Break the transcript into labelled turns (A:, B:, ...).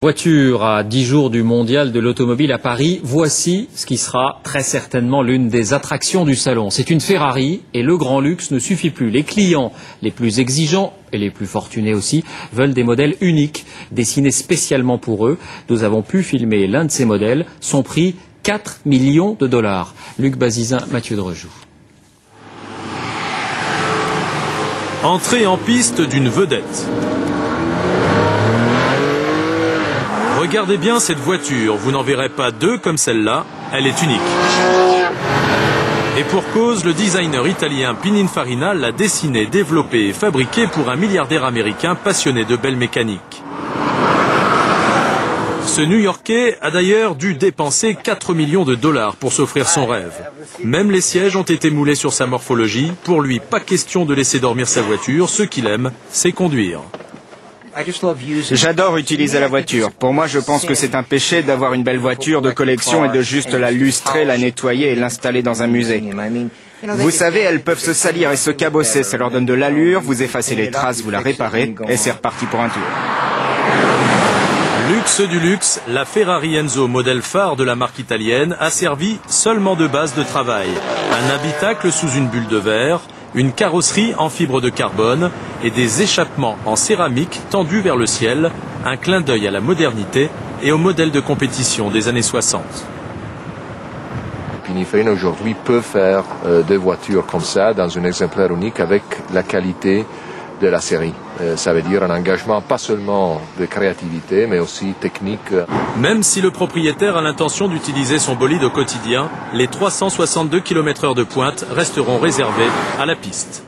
A: Voiture à 10 jours du mondial de l'automobile à Paris, voici ce qui sera très certainement l'une des attractions du salon. C'est une Ferrari et le grand luxe ne suffit plus. Les clients les plus exigeants et les plus fortunés aussi veulent des modèles uniques, dessinés spécialement pour eux. Nous avons pu filmer l'un de ces modèles, son prix 4 millions de dollars. Luc Bazizin, Mathieu Drejoux.
B: Entrée en piste d'une vedette. Regardez bien cette voiture, vous n'en verrez pas deux comme celle-là, elle est unique. Et pour cause, le designer italien Pininfarina l'a dessinée, développée et fabriquée pour un milliardaire américain passionné de belle mécanique. Ce New-Yorkais a d'ailleurs dû dépenser 4 millions de dollars pour s'offrir son rêve. Même les sièges ont été moulés sur sa morphologie. Pour lui, pas question de laisser dormir sa voiture, ce qu'il aime, c'est conduire.
C: J'adore utiliser la voiture. Pour moi, je pense que c'est un péché d'avoir une belle voiture de collection et de juste la lustrer, la nettoyer et l'installer dans un musée. Vous savez, elles peuvent se salir et se cabosser, ça leur donne de l'allure, vous effacez les traces, vous la réparez, et c'est reparti pour un tour.
B: Luxe du luxe, la Ferrari Enzo, modèle phare de la marque italienne, a servi seulement de base de travail. Un habitacle sous une bulle de verre, une carrosserie en fibre de carbone et des échappements en céramique tendus vers le ciel, un clin d'œil à la modernité et au modèle de compétition des années 60.
D: Pininfarina aujourd'hui peut faire des voitures comme ça dans un exemplaire unique avec la qualité de la série. Ça veut dire un engagement pas seulement de créativité mais aussi technique.
B: Même si le propriétaire a l'intention d'utiliser son bolide au quotidien, les 362 km/h de pointe resteront réservés à la piste.